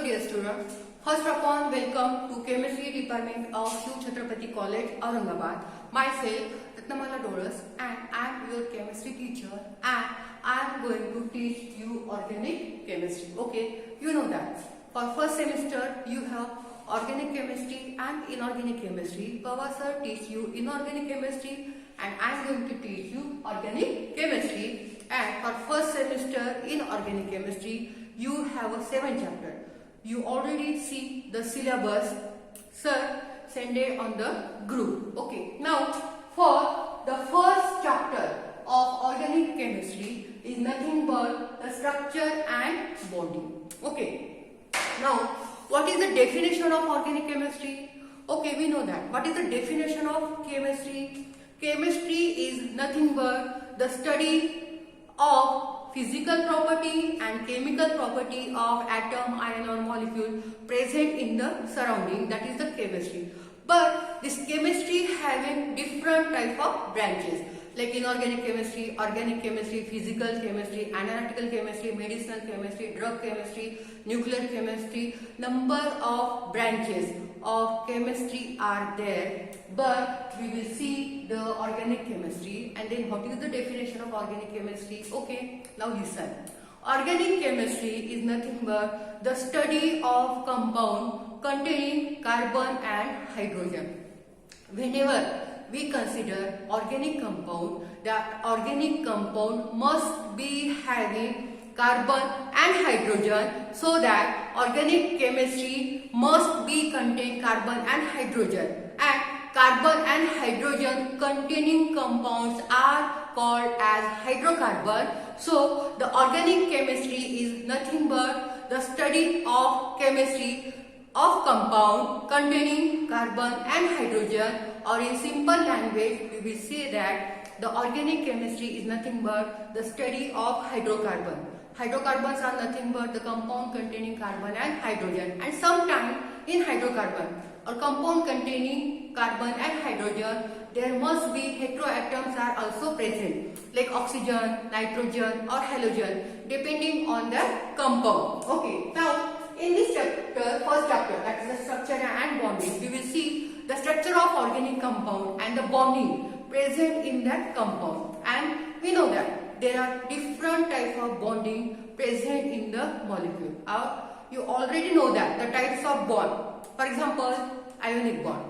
dear students, first of all welcome to Chemistry Department of Shiv Chhatrapati College, Aurangabad. Myself Ratnamala Doras and I am your chemistry teacher and I am going to teach you organic chemistry. Okay, you know that. For first semester you have organic chemistry and inorganic chemistry. Pava sir teach you inorganic chemistry and I am going to teach you organic chemistry. And for first semester in organic chemistry you have a 7 chapter. You already see the syllabus sir send it on the group. Okay, now for the first chapter of organic chemistry is nothing but the structure and bonding. Okay, now what is the definition of organic chemistry? Okay, we know that. What is the definition of chemistry? Chemistry is nothing but the study of physical property and chemical property of atom, ion or molecule present in the surrounding, that is the chemistry. But this chemistry having different type of branches like inorganic chemistry, organic chemistry, physical chemistry, analytical chemistry, medicinal chemistry, drug chemistry, nuclear chemistry. Number of branches of chemistry are there, but we will see the organic chemistry and then what is the definition of organic chemistry. Okay, now listen. Organic chemistry is nothing but the study of compound containing carbon and hydrogen. Whenever we consider organic compound, the organic compound must be having carbon and hydrogen, so that organic chemistry must be contain carbon and hydrogen, and carbon and hydrogen containing compounds are called as hydrocarbon. So the organic chemistry is nothing but the study of chemistry of compound containing carbon and hydrogen, or in simple language we will say that the organic chemistry is nothing but the study of hydrocarbon. Hydrocarbons are nothing but the compound containing carbon and hydrogen, and sometimes in hydrocarbon or compound containing carbon and hydrogen there must be heteroatoms are also present like oxygen, nitrogen or halogen depending on the compound. Okay, now in this chapter, first chapter, that is the structure and bonding, we will see the structure of organic compound and the bonding present in that compound. And we know that there are different types of bonding present in the molecule. You already know that the types of bond. For example, ionic bond.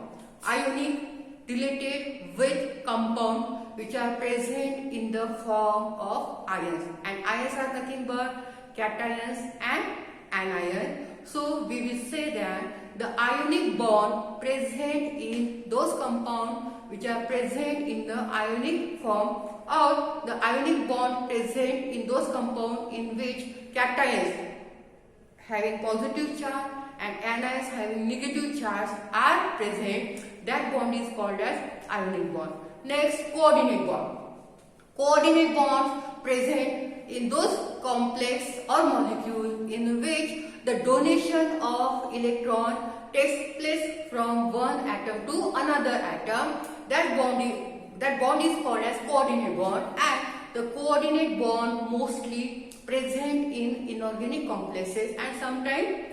Ionic related with compound which are present in the form of ions, and ions are nothing but cations and anion. So we will say that the ionic bond present in those compounds which are present in the ionic form, or the ionic bond present in those compounds in which cations having positive charge and anions having negative charge are present, that bond is called as ionic bond. Next, coordinate bond. Coordinate bonds present in those complex or molecule in which the donation of electron takes place from one atom to another atom. That bond is called as coordinate bond, and the coordinate bond mostly present in inorganic complexes, and sometimes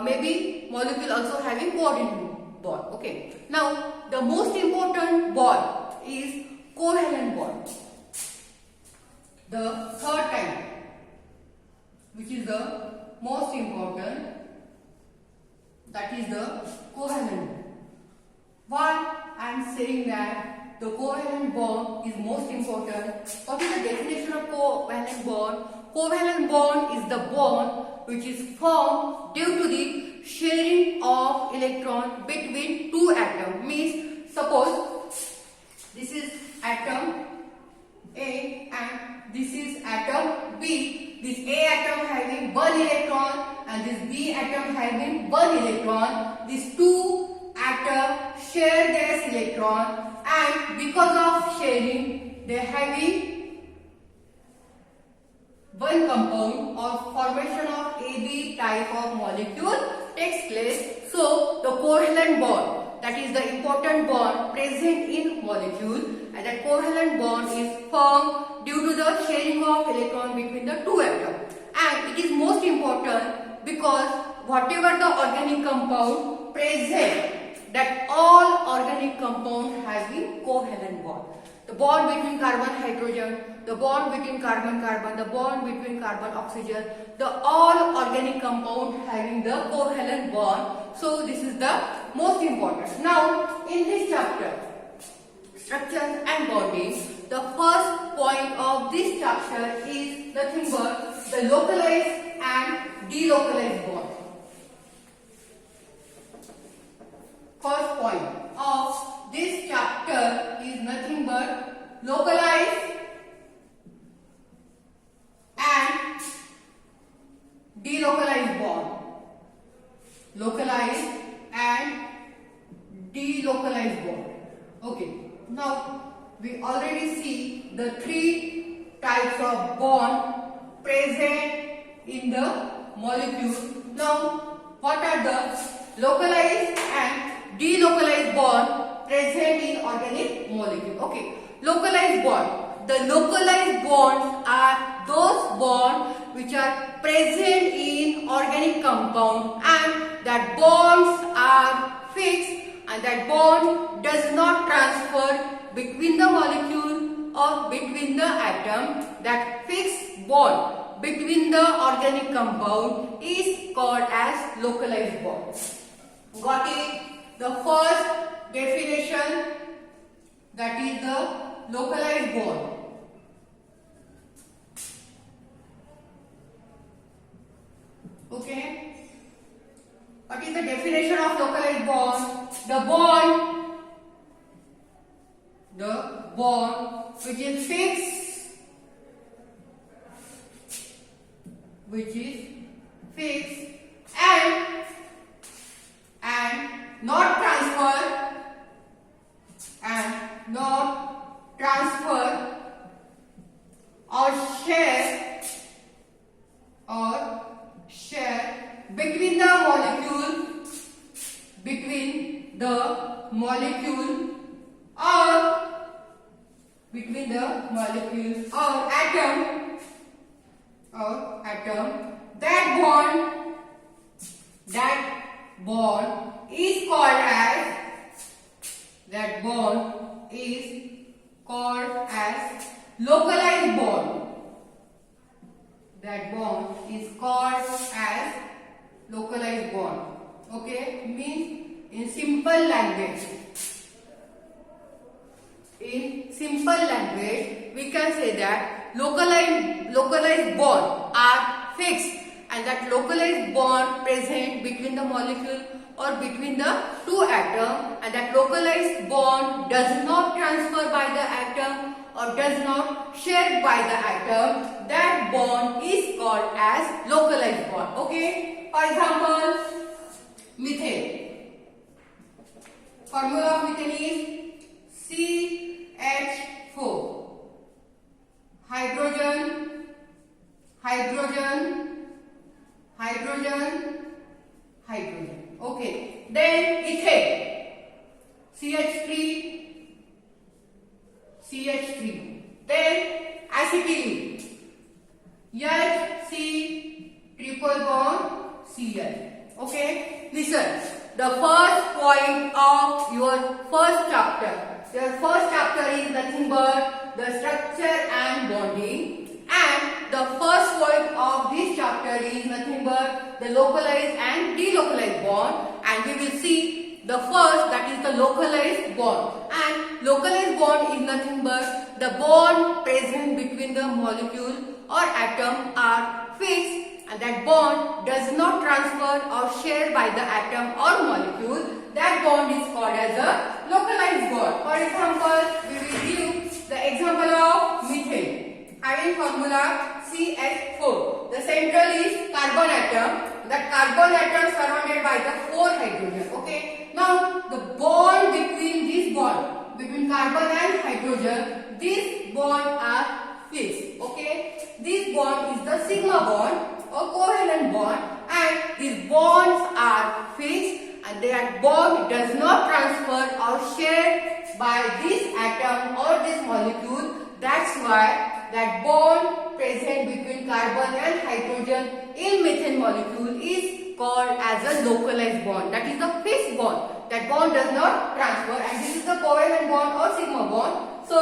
maybe molecule also having coordinate bond. Okay, now the most important bond is covalent bond. The third type, which is the most important, that is the covalent. Why I am saying that the covalent bond is most important? What is the definition of covalent bond? Covalent bond is the bond which is formed due to the sharing of electron between two atoms. Means, suppose this is atom A and this is atom B. This A atom having one electron and this B atom having one electron. These two atoms share their electron, and because of sharing they having one compound or formation of AB type of molecule takes place. So the covalent bond, that is the important bond present in molecule, and that covalent bond is formed due to the sharing of electron between the two atoms, and it is most important because whatever the organic compound present, that all organic compound has the covalent bond. The bond between carbon hydrogen, the bond between carbon carbon, the bond between carbon oxygen, the all organic compound having the covalent bond. So this is the most important. Now in this chapter, structure and bonding, the first point of this chapter is nothing but the localized and delocalized bond. First point of this chapter is nothing but localized and delocalized bond. Localized and delocalized bond. Okay. Now we already see the three types of bond present in the molecule. Now what are the localized and delocalized bond present in organic molecule? Okay, localized bond. The localized bonds are those bonds which are present in organic compound, and that bonds are fixed, and that bond does not transfer between the molecule or between the atom. That fixed bond between the organic compound is called as localized bond. Got it? The first definition, that is the localized bond. Okay? What is the definition of localized bond? The bond which is fixed, and not transfer or share between the molecule or atom. That bond is called as localized bond. That bond is called as localized bond. Okay, means in simple language, we can say that localized bond are fixed, and that localized bond present between the molecule or between the two atoms, and that localized bond does not transfer by the atom or does not share by the atom. That bond is called as localized bond. Okay, for example, methane. Formula of methane is CH4. Hydrogen. Okay. Then ethane. CH3. Then acetylene. HC triple bond Cl. Okay. Listen. The first point of your first chapter. Your first chapter is nothing but the structure and bonding, and the first point of this chapter is nothing but the localized and delocalized bond, and we will see the first, that is the localized bond. And localized bond is nothing but the bond present between the molecule or atom are fixed, and that bond does not transfer or share by the atom or molecule. That bond is called as a localized bond. For example, we will give the example of methane. Having formula CH4. The central is carbon atom. That carbon atom surrounded by the 4 hydrogen. Okay. Now the bond between carbon and hydrogen, these bonds are fixed. Okay. This bond is the sigma bond or covalent bond, and these bonds are fixed, and that bond does not transfer or share by this atom or this molecule. That's why that bond present between carbon and hydrogen in methane molecule is called as a localized bond. That is the fixed bond. That bond does not transfer, and this is the covalent bond or sigma bond. So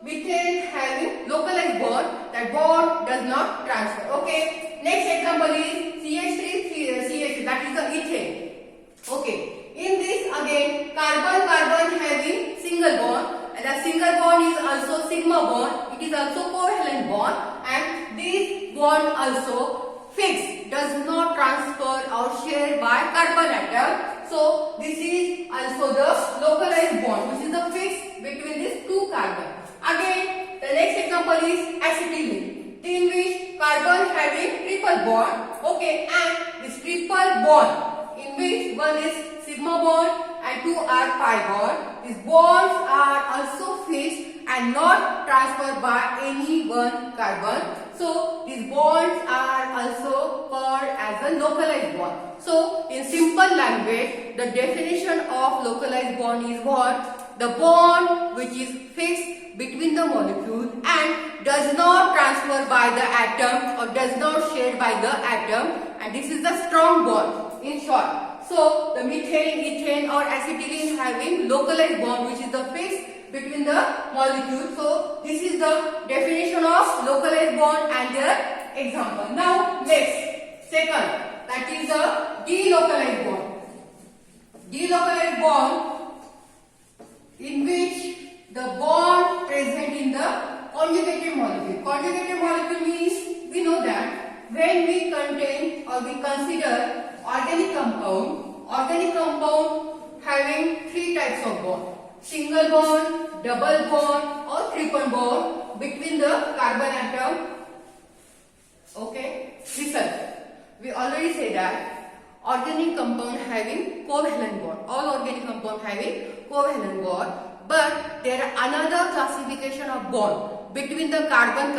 methane having localized bond, that bond does not transfer. Okay. Next example is CH3CH, that is the ethane. Okay. In this again, carbon having single bond, and the single bond is also sigma bond. It is also covalent bond, and this bond also fixed, does not transfer or share by carbon atom. So this is also the localized bond, which is the fixed between these two carbon. Again, the next example is acetylene, in which carbon having triple bond. Okay, and this triple bond, in which one is sigma bond and two are pi bond. These bonds are also fixed and not transferred by any one carbon. So these bonds are also called as a localized bond. So in simple language, the definition of localized bond is what? The bond which is fixed between the molecule and does not transfer by the atom or does not share by the atom, and this is the strong bond in short. So the methane, ethane or acetylene having localized bond which is the fixed between the molecule. So this is the definition of localized bond and their example. Now next, second, that is the delocalized bond. Delocalized bond in which the bond present in the conjugated molecule. Conjugated molecule means we know that when we contain or we consider organic compound having three types of bond: single bond, double bond or triple bond between the carbon atom. Okay, listen, we already say that organic compound having covalent bond, all organic compound having covalent bond, but there are another classification of bond between the carbon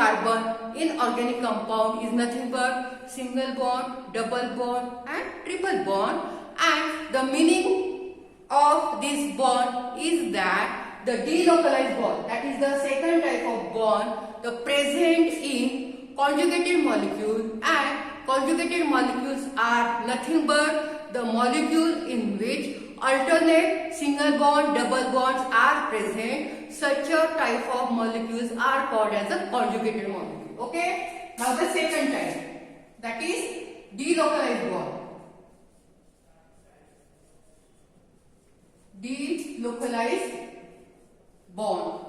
in organic compound is nothing but single bond, double bond and triple bond, and the meaning of this bond is that the delocalized bond, that is the second type of bond, the present in conjugated molecule, and conjugated molecules are nothing but the molecule in which alternate single bond, double bonds are present. Such a type of molecules are called as a conjugated molecule. Okay. Now the second type, that is delocalized bond. Delocalized bond.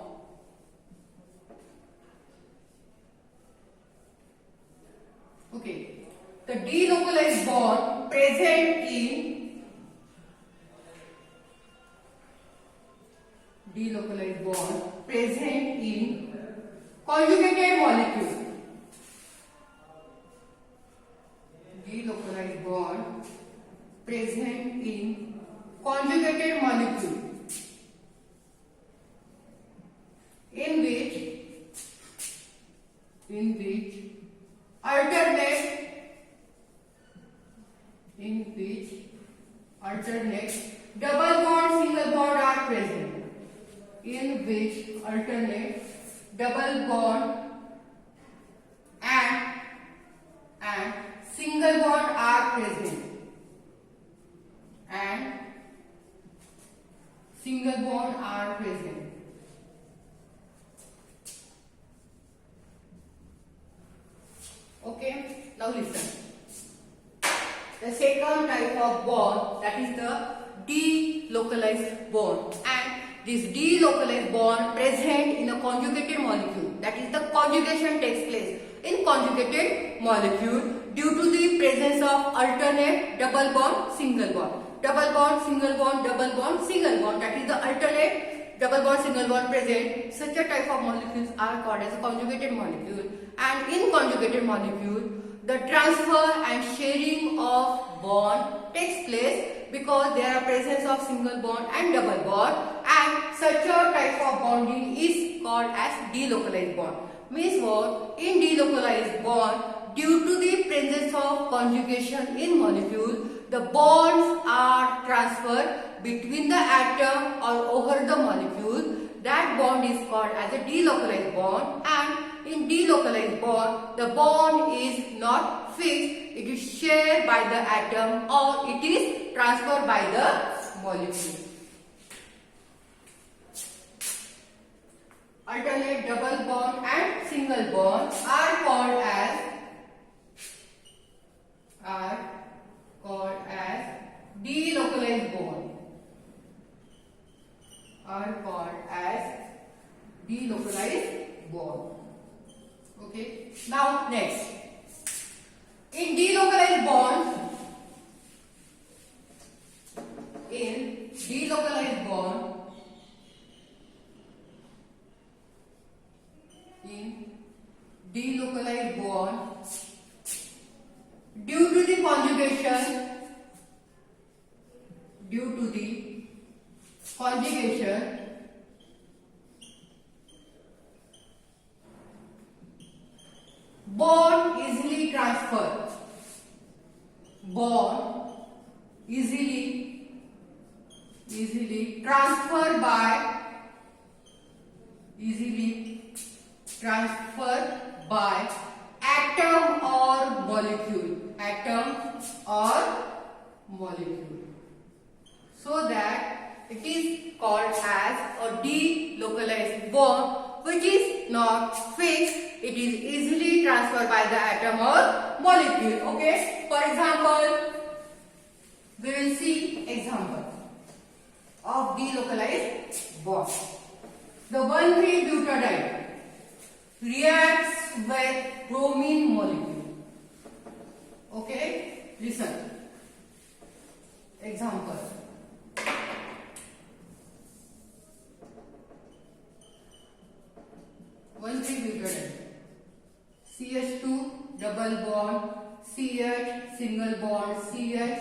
Okay. The delocalized bond present in delocalized bond present in conjugated molecule. Delocalized bond present in conjugated molecule in which alternate double bond, single bond are present. In which alternate double bond and single bond are present. And single bond are present. Okay, now listen. The second type of bond, that is the delocalized bond, and this delocalized bond present in a conjugated molecule, that is the conjugation takes place in conjugated molecule due to the presence of alternate double bond, single bond, double bond, single bond, double bond, single bond, that is the alternate double bond, single bond present. Such a type of molecules are called as a conjugated molecule, and in conjugated molecule the transfer and sharing of bond takes place because there are presence of single bond and double bond, and such a type of bonding is called as delocalized bond. Means what? In delocalized bond, due to the presence of conjugation in molecule, the bonds are transferred between the atom or over the molecule. That bond is called as a delocalized bond, and in delocalized bond, the bond is not fixed, it is shared by the atom or it is transferred by the molecule. Alternate double bond and single bond are called as delocalized bond. Okay. Now next, in delocalized bonds, due to the conjugation, bond easily transferred by atom or molecule, so that it is called as a delocalized bond, which is not fixed. It is easily transferred by the atom or molecule. Okay. For example, we will see example of delocalized bond. The 1,3-butadiene reacts with bromine molecule. Okay. Listen. Example. CH2 double bond CH single bond CH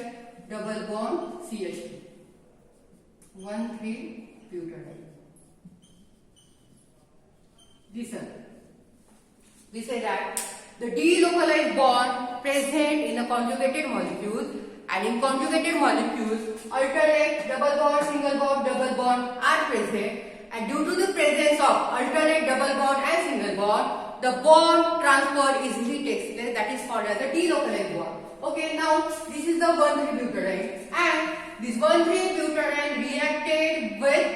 double bond CH2. 1,3-butadiene. Listen. We say that the delocalized bond present in a conjugated molecule, and in conjugated molecules alternate double bond, single bond, double bond are present, and due to the presence of alternate double bond and single bond, the bond transfer easily takes place. That is called as a delocalized bond. Okay, now this is the 1,3-butadiene, and this 1,3-butadiene reacted with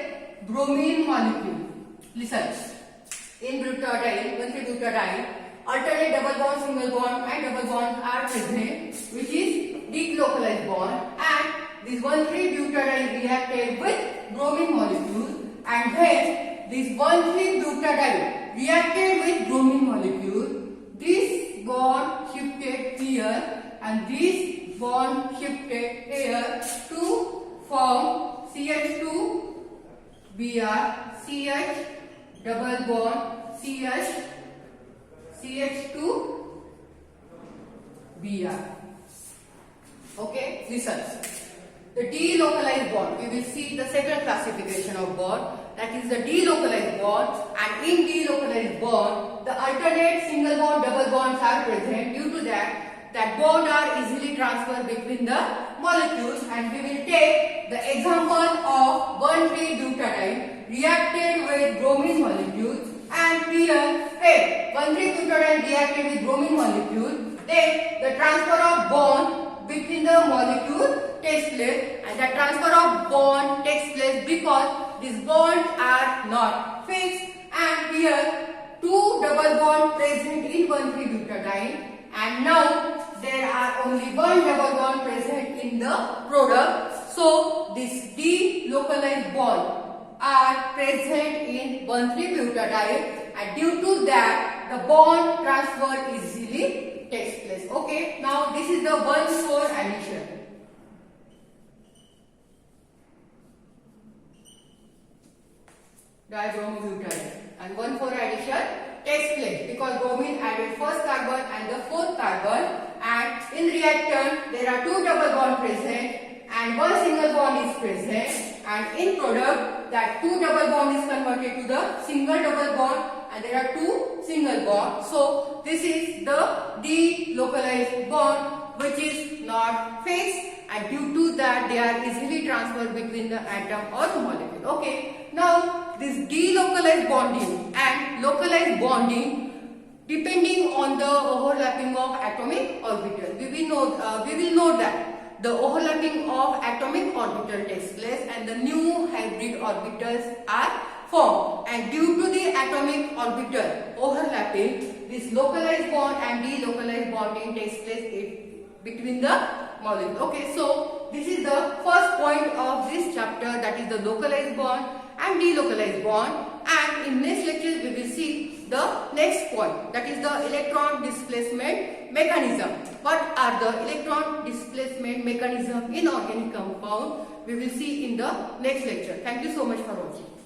bromine molecule. Listen, in butadiene, 1,3-butadiene, alternate double bond, single bond and double bond are present, which is delocalized bond, and this 1,3-butadiene reacted with bromine molecule, and then this 1,3-butadiene reacted with bromine molecule. This bond shifted here and this bond shifted here to form CH2 Br, CH double bond CH, CH2 Br. Okay, listen. The delocalized bond, we will see the second classification of bond, that is the delocalized bond, and in delocalized bond the alternate single bond double bonds are present. Due to that bond are easily transferred between the molecules, and we will take the example of 1,3-butadiene reacted with bromine molecule, and here 1,3-butadiene reacted with bromine molecule, then the transfer of bond between the molecule takes place, and the transfer of bond takes place because these bonds are not fixed, and here two double bonds present in 1,3-butadiene, and now there are only one double bond present in the product. So this delocalized bond are present in 1,3-butadiene, and due to that the bond transfer easily takes place. Okay, now this is the 1,4 addition. Dibromobutadiene, and 1,4 addition takes place because bromine added first carbon and the fourth carbon, and in reactant there are two double bond present and one single bond is present, and in product that two double bond is converted to the single double bond and there are two single bonds. So this is the delocalized bond which is not fixed, and due to that they are easily transferred between the atom or the molecule. Okay, now this delocalized bonding and localized bonding depending on the overlapping of atomic orbital. We will know that the overlapping of atomic orbital takes place and the new hybrid orbitals are formed. And due to the atomic orbital overlapping, this localized bond and delocalized bonding takes place between the molecules. Okay, so this is the first point of this chapter, that is the localized bond and delocalized bond. And in next lecture we will see the next point, that is the electron displacement mechanism. What are the electron displacement mechanism in organic compound? We will see in the next lecture. Thank you so much for watching.